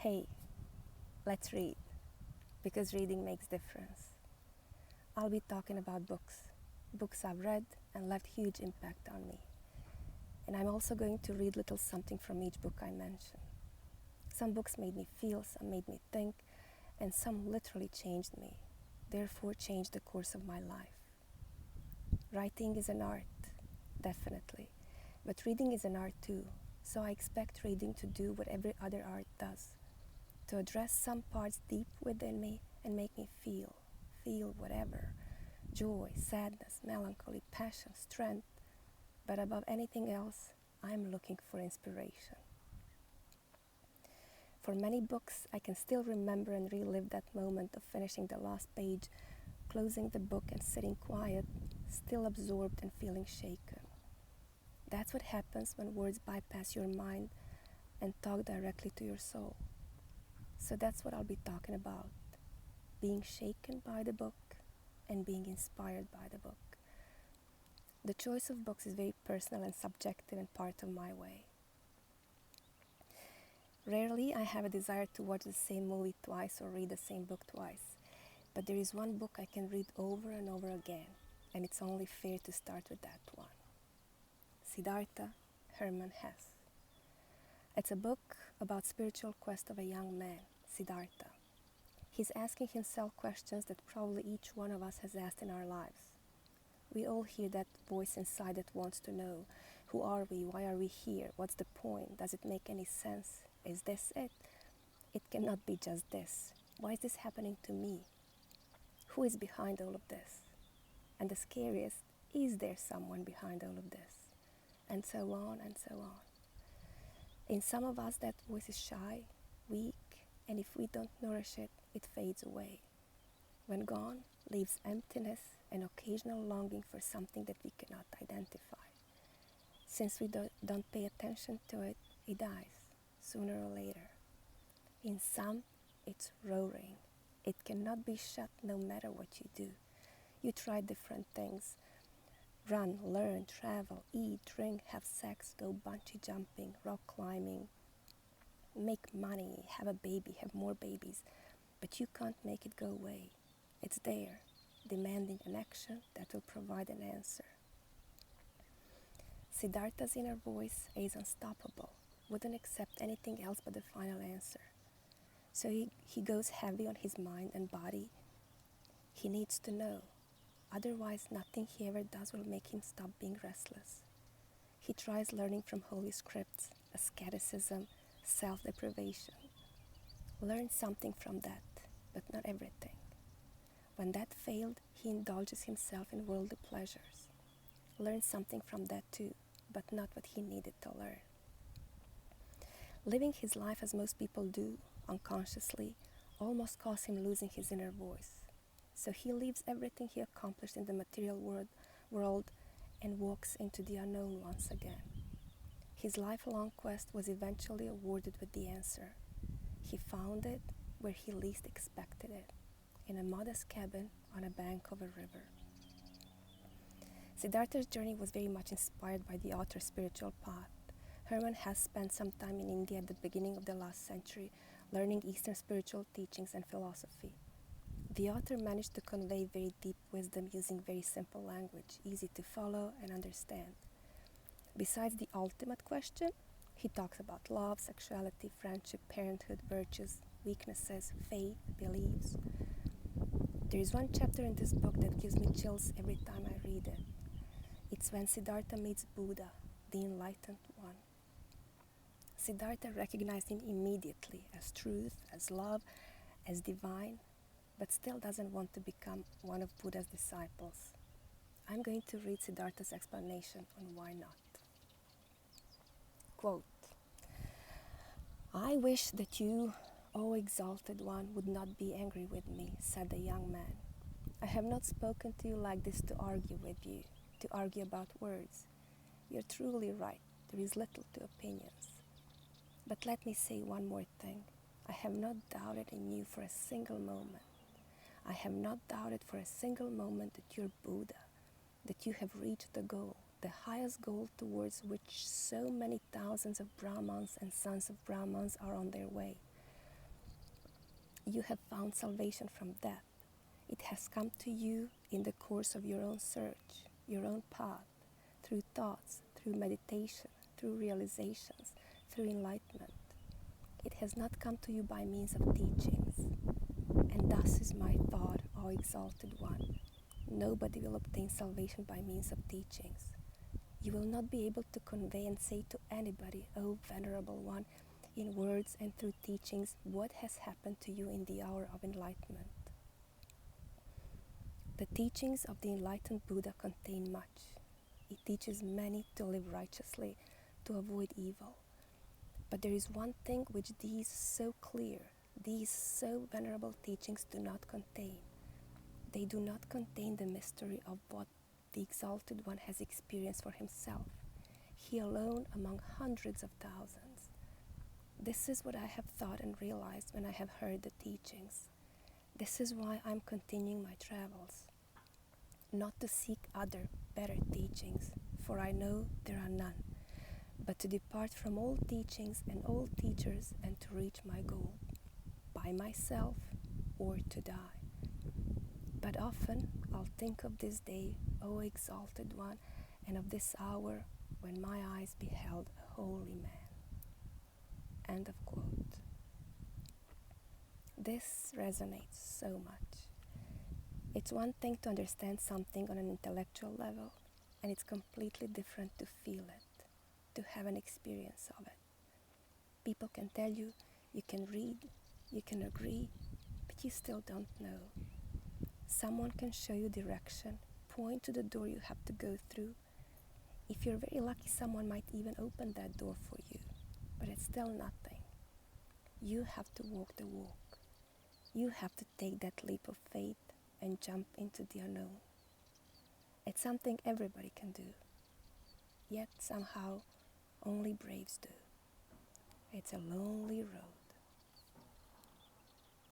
Hey, let's read, because reading makes difference. I'll be talking about books I've read and left huge impact on me. And I'm also going to read little something from each book I mention. Some books made me feel, some made me think, and some literally changed me, therefore changed the course of my life. Writing is an art, definitely, but reading is an art too, so I expect reading to do what every other art does, to address some parts deep within me and make me feel whatever, joy, sadness, melancholy, passion, strength, but above anything else, I'm looking for inspiration. For many books, I can still remember and relive that moment of finishing the last page, closing the book and sitting quiet, still absorbed and feeling shaken. That's what happens when words bypass your mind and talk directly to your soul. So that's what I'll be talking about, being shaken by the book and being inspired by the book. The choice of books is very personal and subjective and part of my way. Rarely I have a desire to watch the same movie twice or read the same book twice, but there is one book I can read over and over again, and it's only fair to start with that one. Sidharta, Herman Hesse. It's a book about spiritual quest of a young man, Sidharta. He's asking himself questions that probably each one of us has asked in our lives. We all hear that voice inside that wants to know, who are we, why are we here, what's the point, does it make any sense, is this it? It cannot be just this. Why is this happening to me? Who is behind all of this? And the scariest, is there someone behind all of this? And so on and so on. In some of us that voice is shy, weak, and if we don't nourish it, it fades away. When gone, leaves emptiness and occasional longing for something that we cannot identify. Since we don't pay attention to it, it dies, sooner or later. In some, it's roaring. It cannot be shut no matter what you do. You try different things. Run, learn, travel, eat, drink, have sex, go bungee jumping, rock climbing, make money, have a baby, have more babies, but you can't make it go away. It's there, demanding an action that will provide an answer. Siddhartha's inner voice is unstoppable, wouldn't accept anything else but the final answer. So he goes heavy on his mind and body. He needs to know. Otherwise, nothing he ever does will make him stop being restless. He tries learning from holy scripts, asceticism, self-deprivation. Learn something from that, but not everything. When that failed, he indulges himself in worldly pleasures. Learn something from that too, but not what he needed to learn. Living his life as most people do, unconsciously, almost costs him losing his inner voice. So he leaves everything he accomplished in the material world and walks into the unknown once again. His lifelong quest was eventually awarded with the answer. He found it where he least expected it, in a modest cabin on a bank of a river. Siddhartha's journey was very much inspired by the author's spiritual path. Herman has spent some time in India at the beginning of the last century, learning Eastern spiritual teachings and philosophy. The author managed to convey very deep wisdom using very simple language, easy to follow and understand. Besides the ultimate question, he talks about love, sexuality, friendship, parenthood, virtues, weaknesses, faith, beliefs. There is one chapter in this book that gives me chills every time I read it. It's when Siddhartha meets Buddha, the enlightened one. Siddhartha recognized him immediately as truth, as love, as divine, but still doesn't want to become one of Buddha's disciples. I'm going to read Siddhartha's explanation on why not. Quote, "I wish that you, O exalted one, would not be angry with me," said the young man. "I have not spoken to you like this to argue with you, to argue about words. You're truly right, there is little to opinions. But let me say one more thing. I have not doubted in you for a single moment. I have not doubted for a single moment that you're Buddha, that you have reached the goal, the highest goal towards which so many thousands of Brahmans and sons of Brahmans are on their way. You have found salvation from death. It has come to you in the course of your own search, your own path, through thoughts, through meditation, through realizations, through enlightenment. It has not come to you by means of teachings. And thus is my thought, O exalted one. Nobody will obtain salvation by means of teachings. You will not be able to convey and say to anybody, O venerable one, in words and through teachings, what has happened to you in the hour of enlightenment. The teachings of the enlightened Buddha contain much. It teaches many to live righteously, to avoid evil. But there is one thing which these so clear, these so venerable teachings do not contain. They do not contain the mystery of what the exalted one has experienced for himself, he alone among hundreds of thousands. This is what I have thought and realized when I have heard the teachings. This is why I am continuing my travels. Not to seek other, better teachings, for I know there are none, but to depart from all teachings and all teachers and to reach my goal, by myself or to die. But often I'll think of this day, O exalted one, and of this hour when my eyes beheld a holy man. End of quote. This resonates so much. It's one thing to understand something on an intellectual level, and it's completely different to feel it, to have an experience of it. People can tell you, you can read, you can agree, but you still don't know. Someone can show you direction, point to the door you have to go through. If you're very lucky, someone might even open that door for you, but it's still nothing. You have to walk the walk. You have to take that leap of faith and jump into the unknown. It's something everybody can do, yet somehow only braves do. It's a lonely road.